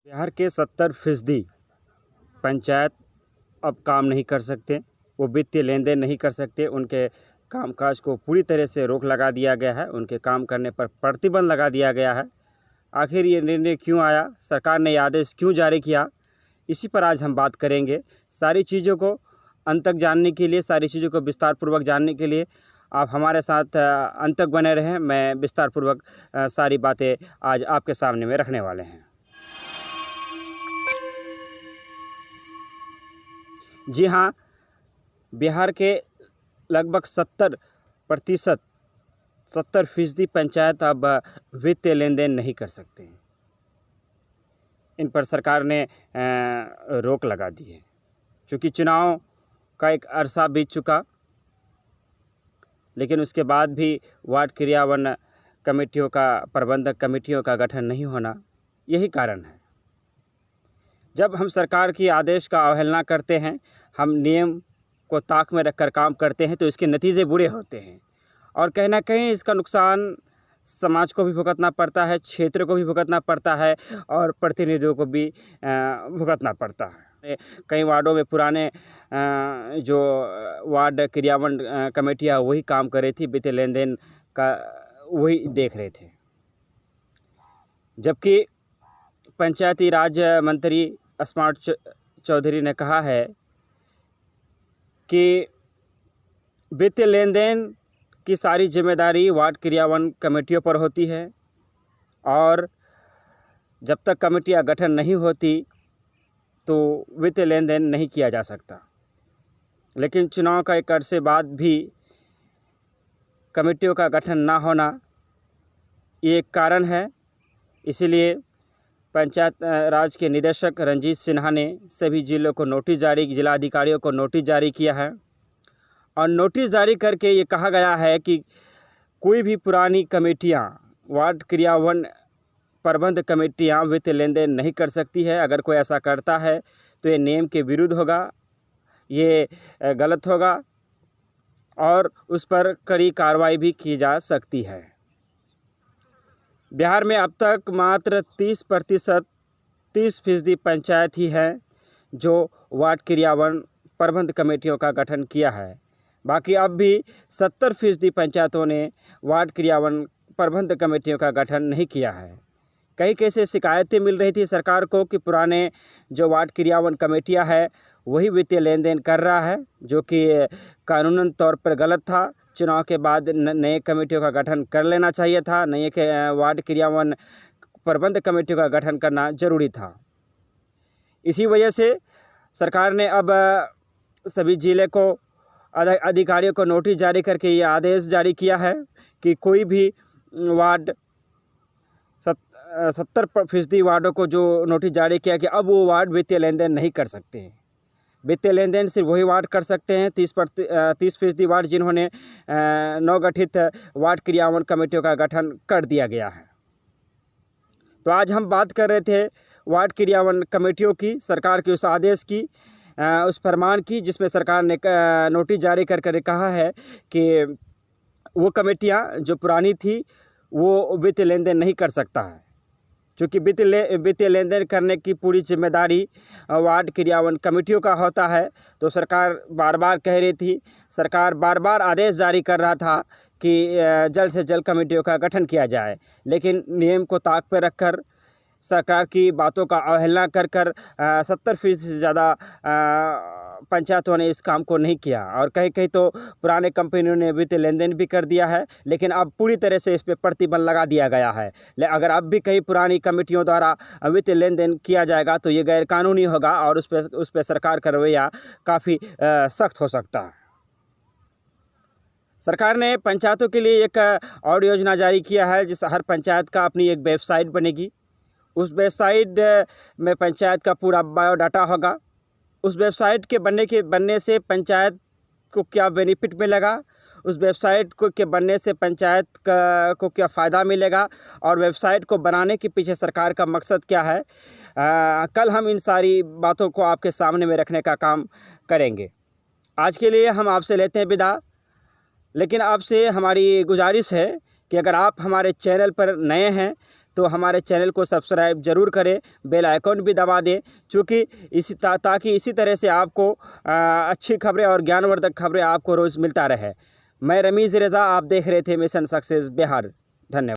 बिहार के 70% पंचायत अब काम नहीं कर सकते, वो वित्तीय लेन देन नहीं कर सकते। उनके कामकाज को पूरी तरह से रोक लगा दिया गया है, उनके काम करने पर प्रतिबंध लगा दिया गया है। आखिर ये निर्णय क्यों आया, सरकार ने ये आदेश क्यों जारी किया, इसी पर आज हम बात करेंगे। सारी चीज़ों को अंत तक जानने के लिए, सारी चीज़ों को विस्तार पूर्वक जानने के लिए आप हमारे साथ अंत तक बने रहें। मैं विस्तार पूर्वक सारी बातें आज आपके सामने में रखने वाले हैं। जी हाँ, बिहार के लगभग 70% पंचायत अब वित्तीय लेन देन नहीं कर सकते हैं। इन पर सरकार ने रोक लगा दी है। चूँकि चुनाव का एक अरसा बीत चुका, लेकिन उसके बाद भी वार्ड क्रियान्वयन कमेटियों का, प्रबंधक कमेटियों का गठन नहीं होना, यही कारण है। जब हम सरकार की आदेश का अवहेलना करते हैं, हम नियम को ताक में रखकर काम करते हैं, तो इसके नतीजे बुरे होते हैं और कहीं ना कहीं इसका नुकसान समाज को भी भुगतना पड़ता है, क्षेत्र को भी भुगतना पड़ता है और प्रतिनिधियों को भी भुगतना पड़ता है। कई वार्डों में पुराने जो वार्ड क्रियान्वयन कमेटियाँ वही काम कर रही थी, वित्तीय लेन देन का वही देख रहे थे, जबकि पंचायती राज मंत्री स्मार्ट चौधरी ने कहा है कि वित्तीय लेन देन की सारी जिम्मेदारी वार्ड क्रियान्वयन कमेटियों पर होती है और जब तक कमेटियां गठन नहीं होती तो वित्तीय लेन देन नहीं किया जा सकता। लेकिन चुनाव का एक अरसे बाद भी कमेटियों का गठन ना होना ये एक कारण है। इसीलिए पंचायत राज के निदेशक रंजीत सिन्हा ने सभी जिलों को नोटिस जारी, जिला अधिकारियों को नोटिस जारी किया है और नोटिस जारी करके ये कहा गया है कि कोई भी पुरानी कमेटियां, वार्ड क्रियान्वयन प्रबंध कमेटियां वित्तीय लेन देन नहीं कर सकती है। अगर कोई ऐसा करता है तो ये नियम के विरुद्ध होगा, ये गलत होगा और उस पर कड़ी कार्रवाई भी की जा सकती है। बिहार में अब तक मात्र 30% पंचायत ही है जो वार्ड क्रियान्वयन प्रबंध कमेटियों का गठन किया है। बाकी अब भी 70% पंचायतों ने वार्ड क्रियान्वयन प्रबंध कमेटियों का गठन नहीं किया है। कई कैसे शिकायतें मिल रही थी सरकार को कि पुराने जो वार्ड क्रियान्वयन कमेटियां है वही वित्तीय लेन देन कर रहा है, जो कि कानूनन तौर पर गलत था। चुनाव के बाद नए कमेटियों का गठन कर लेना चाहिए था, नए वार्ड क्रियान्वयन प्रबंध कमेटियों का गठन करना जरूरी था। इसी वजह से सरकार ने अब सभी जिले को अधिकारियों को नोटिस जारी करके ये आदेश जारी किया है कि कोई भी वार्ड 70% वार्डों को जो नोटिस जारी किया कि अब वो वार्ड वित्तीय लेन देन नहीं कर सकते हैं। वित्तीय लेन देन सिर्फ वही वार्ड कर सकते हैं 30% वार्ड जिन्होंने नवगठित वार्ड क्रियान्वयन कमेटियों का गठन कर दिया गया है। तो आज हम बात कर रहे थे वार्ड क्रियान्वयन कमेटियों की, सरकार के उस आदेश की, उस फरमान की, जिसमें सरकार ने नोटिस जारी कर कहा है कि वो कमेटियां जो पुरानी थी वो वित्तीय लेन देन नहीं कर सकता है। क्योंकि वित्तीय लेन देन करने की पूरी जिम्मेदारी वार्ड क्रियान्वयन कमेटियों का होता है, तो सरकार बार बार कह रही थी, सरकार बार बार आदेश जारी कर रहा था कि जल्द से जल्द कमेटियों का गठन किया जाए, लेकिन नियम को ताक पर रखकर सरकार की बातों का अवहेलना कर 70% से ज़्यादा पंचायतों ने इस काम को नहीं किया और कहीं कहीं तो पुराने कंपनियों ने वित्तीय लेन देन भी कर दिया है, लेकिन अब पूरी तरह से इस पर प्रतिबंध लगा दिया गया है। अगर अब भी कहीं पुरानी कमेटियों द्वारा वित्तीय लेन देन किया जाएगा तो ये गैरकानूनी होगा और उस पर सरकार का रवैया काफ़ी सख्त हो सकता है। सरकार ने पंचायतों के लिए एक और योजना जारी किया है, जिस हर पंचायत का अपनी एक वेबसाइट बनेगी। उस वेबसाइट में पंचायत का पूरा बायोडाटा होगा। उस वेबसाइट के बनने से पंचायत को क्या बेनिफिट मिलेगा, उस वेबसाइट के बनने से पंचायत को क्या फ़ायदा मिलेगा और वेबसाइट को बनाने के पीछे सरकार का मकसद क्या है, कल हम इन सारी बातों को आपके सामने में रखने का काम करेंगे। आज के लिए हम आपसे लेते हैं विदा, लेकिन आपसे हमारी गुजारिश है कि अगर आप हमारे चैनल पर नए हैं तो हमारे चैनल को सब्सक्राइब ज़रूर करें, बेल आइकॉन भी दबा दें, चूँकि ताकि इसी तरह से आपको अच्छी खबरें और ज्ञानवर्धक खबरें आपको रोज़ मिलता रहे। मैं रमीज़ रज़ा, आप देख रहे थे मिशन सक्सेस बिहार। धन्यवाद।